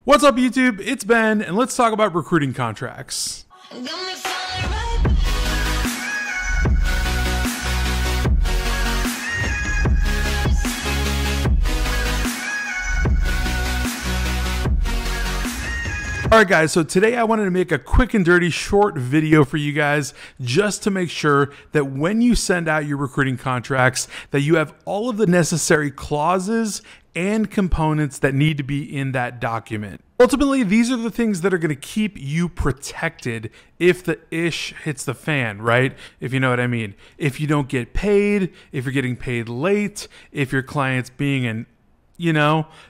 What's up, YouTube? It's Ben, and let's talk about recruiting contracts. All right, guys, so today I wanted to make a quick and dirty short video for you guys just to make sure that when you send out your recruiting contracts that you have all of the necessary clauses and components that need to be in that document. Ultimately, these are the things that are going to keep you protected if the ish hits the fan, right? If you know what I mean. If you don't get paid, if you're getting paid late, if your client's being an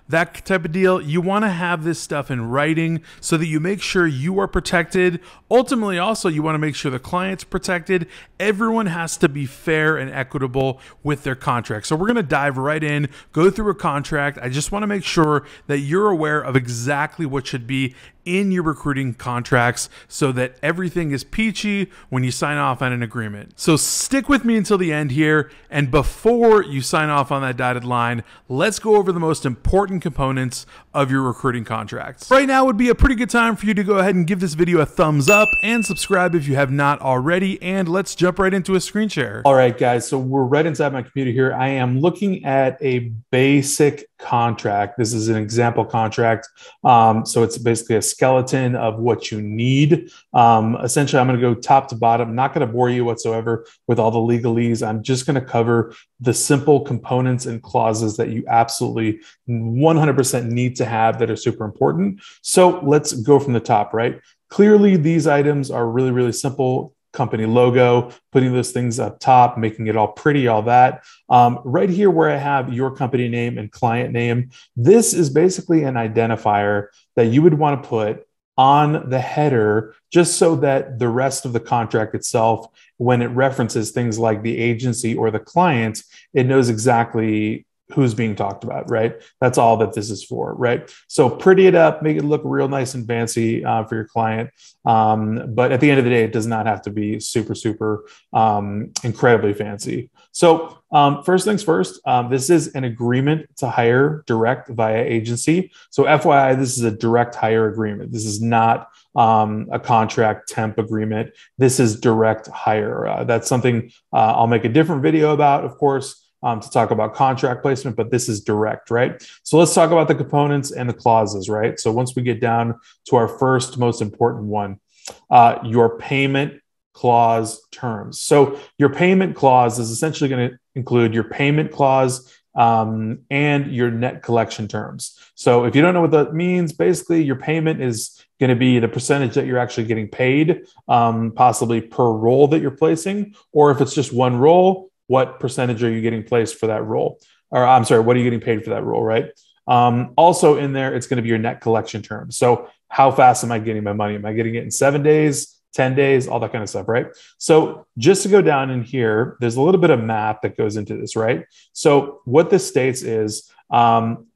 that type of deal. You want to have this stuff in writing so that you make sure you are protected. Ultimately, also, you want to make sure the client's protected. Everyone has to be fair and equitable with their contract. So we're going to dive right in, go through a contract. I just want to make sure that you're aware of exactly what should be in your recruiting contracts so that everything is peachy when you sign off on an agreement. So stick with me until the end here. And before you sign off on that dotted line, let's go over the most important components of your recruiting contracts. Right now would be a pretty good time for you to go ahead and give this video a thumbs up and subscribe if you have not already. And let's jump right into a screen share. All right, guys. So we're right inside my computer here. I am looking at a basic contract. This is an example contract. So it's basically a skeleton of what you need. Essentially, I'm going to go top to bottom. I'm not going to bore you whatsoever with all the legalese. I'm just going to cover the simple components and clauses that you absolutely 100% need to have that are super important. So let's go from the top, right? Clearly, these items are really, really simple. Company logo, putting those things up top, making it all pretty, all that. Right here where I have your company name and client name, this is basically an identifier that you would want to put on the header just so that the rest of the contract itself, when it references things like the agency or the client, it knows exactly who's being talked about, right? That's all that this is for, right? So pretty it up, make it look real nice and fancy for your client. But at the end of the day, it does not have to be super, super incredibly fancy. So first things first, this is an agreement to hire direct via agency. So FYI, this is a direct hire agreement. This is not a contract temp agreement. This is direct hire. That's something I'll make a different video about, of course, to talk about contract placement, but this is direct, right? So let's talk about the components and the clauses, right? So once we get down to our first most important one, your payment clause terms. So your payment clause is essentially going to include your payment clause and your net collection terms. So if you don't know what that means, basically your payment is going to be the percentage that you're actually getting paid, possibly per role that you're placing, or if it's just one role, what percentage are you getting placed for that role? Or I'm sorry, what are you getting paid for that role, right? Also in there, it's going to be your net collection terms. So how fast am I getting my money? Am I getting it in 7 days, 10 days, all that kind of stuff, right? So just to go down in here, there's a little bit of math that goes into this, right? So what this states is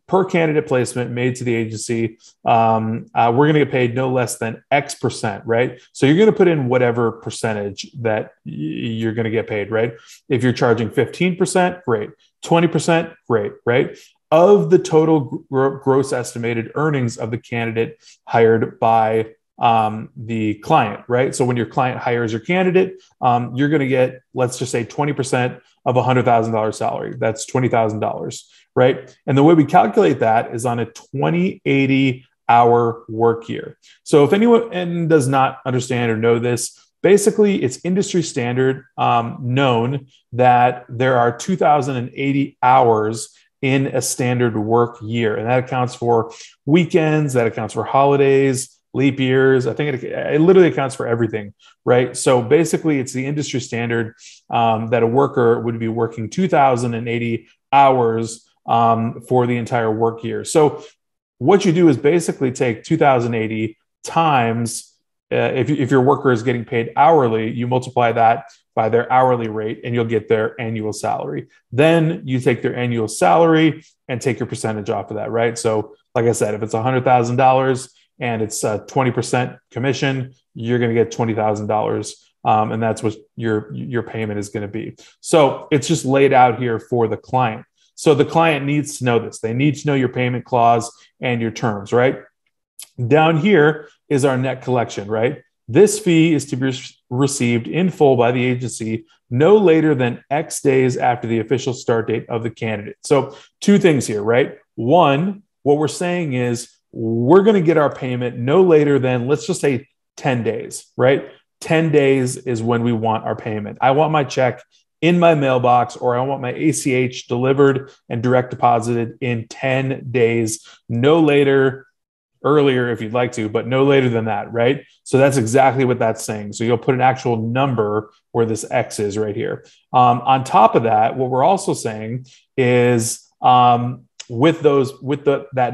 per candidate placement made to the agency, we're going to get paid no less than X percent, right? So you're going to put in whatever percentage that you're going to get paid, right? If you're charging 15%, great. 20%, great, right? Of the total gross estimated earnings of the candidate hired by the client, right? So when your client hires your candidate, you're going to get, let's just say 20% of a $100,000 salary. That's $20,000, right? And the way we calculate that is on a 20/80 hour work year. So if anyone does not understand or know this, basically it's industry standard known that there are 2,080 hours in a standard work year. And that accounts for weekends, that accounts for holidays, leap years. I think it literally accounts for everything, right? So basically it's the industry standard that a worker would be working 2,080 hours for the entire work year. So what you do is basically take 2,080 times, if your worker is getting paid hourly, you multiply that by their hourly rate and you'll get their annual salary. Then you take their annual salary and take your percentage off of that, right? So like I said, if it's $100,000, and it's 20% commission, you're going to get $20,000. And that's what your payment is going to be. So it's just laid out here for the client. So the client needs to know this. They need to know your payment clause and your terms, right? Down here is our net collection, right? This fee is to be received in full by the agency no later than X days after the official start date of the candidate. So two things here, right? One, what we're saying is we're going to get our payment no later than, let's just say 10 days, right? 10 days is when we want our payment. I want my check in my mailbox, or I want my ACH delivered and direct deposited in 10 days, no later, earlier if you'd like to, but no later than that, right? So that's exactly what that's saying. So you'll put an actual number where this X is right here. On top of that, what we're also saying is that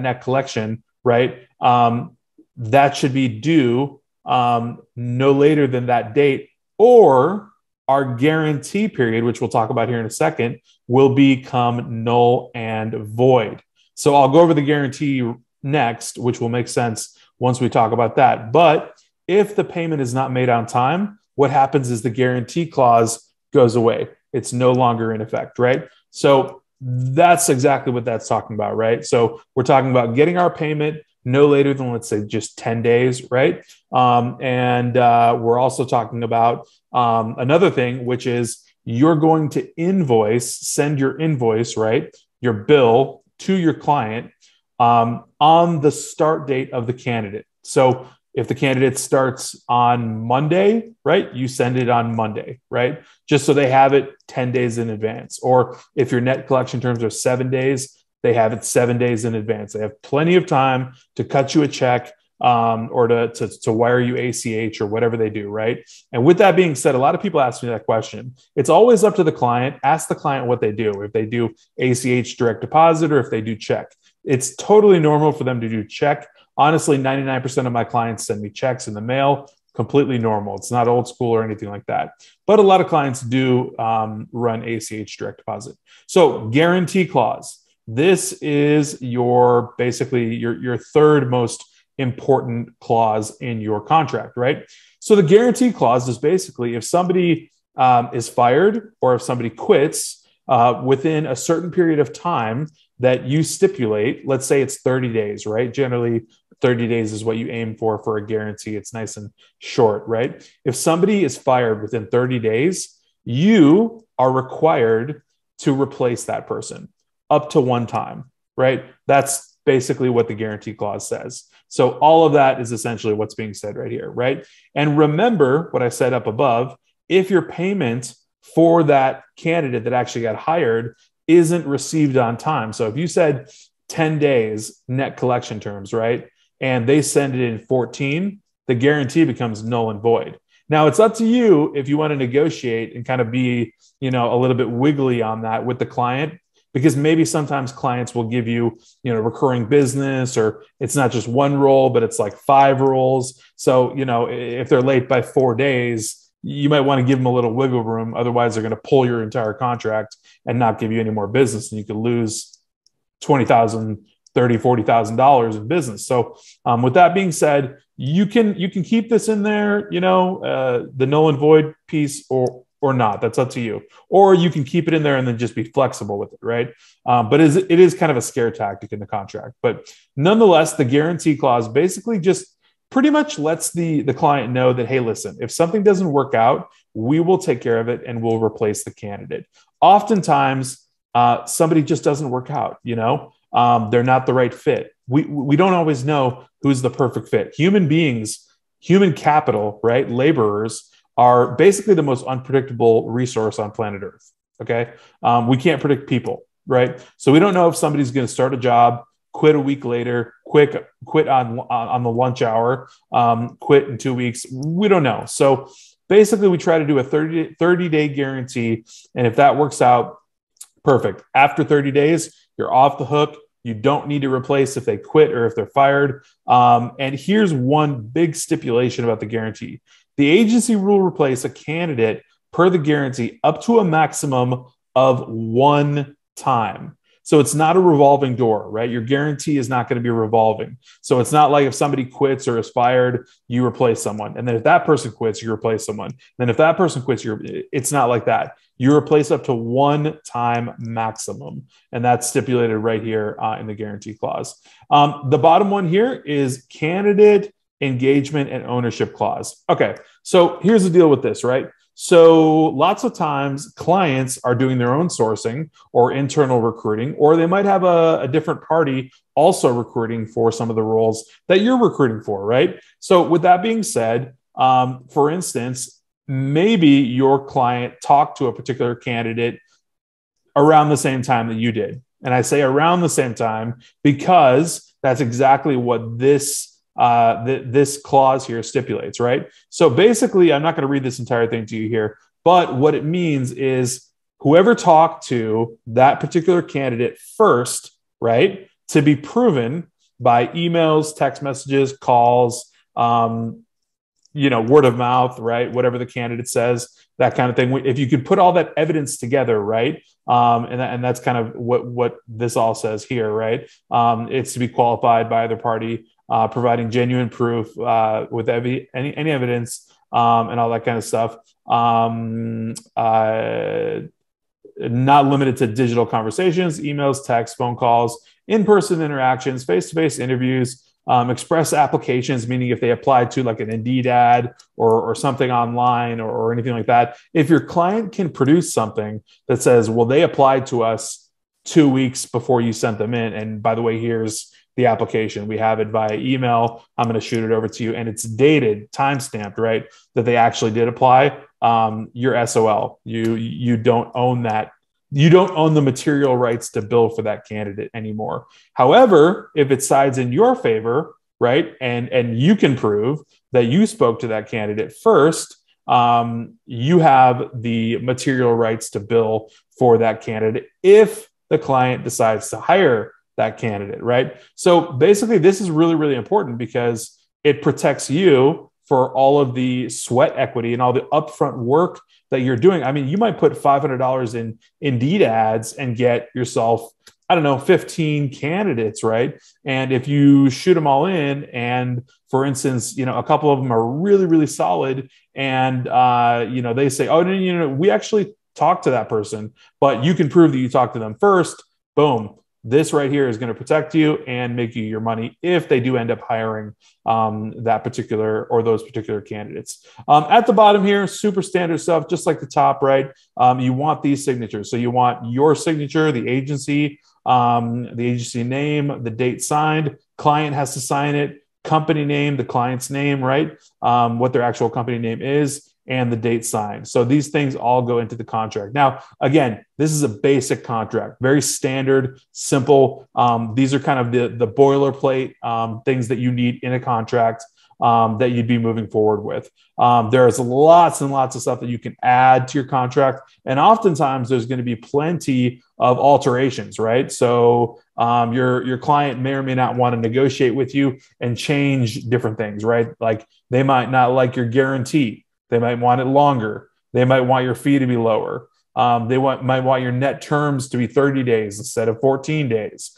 net collection, right? That should be due no later than that date, or our guarantee period, which we'll talk about here in a second, will become null and void. So I'll go over the guarantee next, which will make sense once we talk about that. But if the payment is not made on time, what happens is the guarantee clause goes away. It's no longer in effect, right? So that's exactly what that's talking about, right? So we're talking about getting our payment no later than, let's say, just 10 days, right? We're also talking about another thing, which is you're going to send your invoice, right? Your bill to your client on the start date of the candidate. So if the candidate starts on Monday, right, you send it on Monday, right? Just so they have it 10 days in advance. Or if your net collection terms are 7 days, they have it 7 days in advance. They have plenty of time to cut you a check or to wire you ACH or whatever they do, right? And with that being said, a lot of people ask me that question. It's always up to the client. Ask the client what they do, if they do ACH direct deposit or if they do check. It's totally normal for them to do check. Honestly, 99% of my clients send me checks in the mail. Completely normal. It's not old school or anything like that. But a lot of clients do run ACH direct deposit. So guarantee clause. This is basically your third most important clause in your contract, right? So the guarantee clause is basically if somebody is fired or if somebody quits within a certain period of time that you stipulate, let's say it's 30 days, right? Generally, 30 days is what you aim for a guarantee. It's nice and short, right? If somebody is fired within 30 days, you are required to replace that person up to one time, right? That's basically what the guarantee clause says. So all of that is essentially what's being said right here, right? And remember what I said up above, if your payment for that candidate that actually got hired isn't received on time. So if you said 10 days net collection terms, right? And they send it in 14, the guarantee becomes null and void. Now it's up to you if you want to negotiate and kind of be, a little bit wiggly on that with the client, because maybe sometimes clients will give you, recurring business, or it's not just one role, but it's like 5 roles. So, if they're late by 4 days, you might want to give them a little wiggle room. Otherwise, they're going to pull your entire contract and not give you any more business. And you could lose $20,000, $30,000, $40,000 in business. So with that being said, you can keep this in there, the null and void piece or not. That's up to you. Or you can keep it in there and then just be flexible with it, right? But it is kind of a scare tactic in the contract. But nonetheless, the guarantee clause basically just pretty much lets the client know that, hey, listen, if something doesn't work out, we will take care of it and we'll replace the candidate. Oftentimes, somebody just doesn't work out, they're not the right fit. We don't always know who's the perfect fit. Human beings, human capital, right? Laborers are basically the most unpredictable resource on planet Earth, okay? We can't predict people, right? So we don't know if somebody's going to start a job, quit a week later, quit on the lunch hour, quit in 2 weeks. We don't know. So basically, we try to do a 30-day guarantee. And if that works out, perfect. After 30 days, you're off the hook. You don't need to replace if they quit or if they're fired. And here's one big stipulation about the guarantee. The agency will replace a candidate per the guarantee up to a maximum of 1 time. So it's not a revolving door, right? Your guarantee is not going to be revolving. So it's not like if somebody quits or is fired, you replace someone. And then if that person quits, you replace someone. Then if that person quits, it's not like that. You replace up to 1 time maximum. And that's stipulated right here in the guarantee clause. The bottom one here is candidate engagement and ownership clause. Okay, so here's the deal with this, right? So lots of times clients are doing their own sourcing or internal recruiting, or they might have a different party also recruiting for some of the roles that you're recruiting for, right? So with that being said, for instance, maybe your client talked to a particular candidate around the same time that you did. And I say around the same time because that's exactly what this clause here stipulates, right? So basically, I'm not going to read this entire thing to you here, but what it means is whoever talked to that particular candidate first, right, to be proven by emails, text messages, calls, word of mouth, right? Whatever the candidate says, that kind of thing. If you could put all that evidence together, right? And that's kind of what this all says here, right? It's to be qualified by either party, providing genuine proof with any evidence and all that kind of stuff. Not limited to digital conversations, emails, texts, phone calls, in-person interactions, face-to-face interviews, express applications, meaning if they applied to like an Indeed ad or something online or anything like that. If your client can produce something that says, well, they applied to us 2 weeks before you sent them in. And by the way, here's the application. We have it via email. I'm going to shoot it over to you. And it's dated, time-stamped, right? That they actually did apply. You're SOL. You don't own that. You don't own the material rights to bill for that candidate anymore. However, if it sides in your favor, right, and you can prove that you spoke to that candidate first, you have the material rights to bill for that candidate if the client decides to hire that candidate, right? So basically, this is really, really important because it protects you for all of the sweat equity and all the upfront work that you're doing. I mean, you might put $500 in Indeed ads and get yourself, 15 candidates, right? And if you shoot them all in and, for instance, a couple of them are really, really solid and, they say, oh, no, we actually talked to that person, but you can prove that you talked to them first, boom. This right here is going to protect you and make you your money if they do end up hiring that particular or those particular candidates. At the bottom here, super standard stuff, just like the top, right? You want these signatures. So you want your signature, the agency name, the date signed, client has to sign it, company name, the client's name, right? What their actual company name is, and the date signed. So these things all go into the contract. Now, again, this is a basic contract, very standard, simple. These are kind of the boilerplate things that you need in a contract that you'd be moving forward with. There's lots and lots of stuff that you can add to your contract. And oftentimes there's going to be plenty of alterations, right? So your client may or may not want to negotiate with you and change different things, right? Like they might not like your guarantee. They might want it longer. They might want your fee to be lower. Might want your net terms to be 30 days instead of 14 days.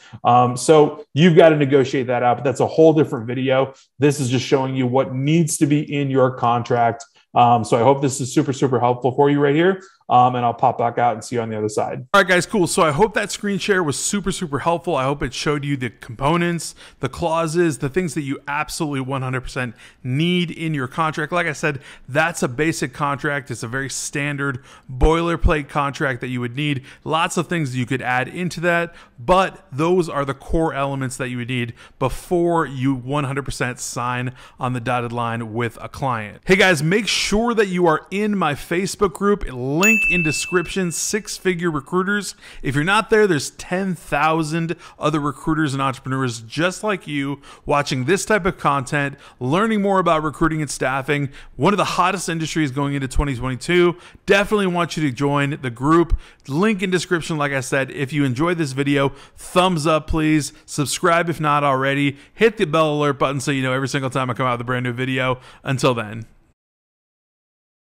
So you've got to negotiate that out, but that's a whole different video. This is just showing you what needs to be in your contract. So I hope this is super, super helpful for you right here. And I'll pop back out and see you on the other side. All right, guys, cool. So I hope that screen share was super, super helpful. I hope it showed you the components, the clauses, the things that you absolutely 100% need in your contract. Like I said, that's a basic contract. It's a very standard boilerplate contract that you would need. Lots of things you could add into that, but those are the core elements that you would need before you 100% sign on the dotted line with a client. Hey guys, make sure that you are in my Facebook group. Link in description, 6-Figure Recruiters. If you're not there, there's 10,000 other recruiters and entrepreneurs just like you watching this type of content, learning more about recruiting and staffing, one of the hottest industries going into 2022. Definitely want you to join the group. Link in description, like I said. If you enjoyed this video, thumbs up, please. Subscribe if not already. Hit the bell alert button so you know every single time I come out with a brand new video. Until then.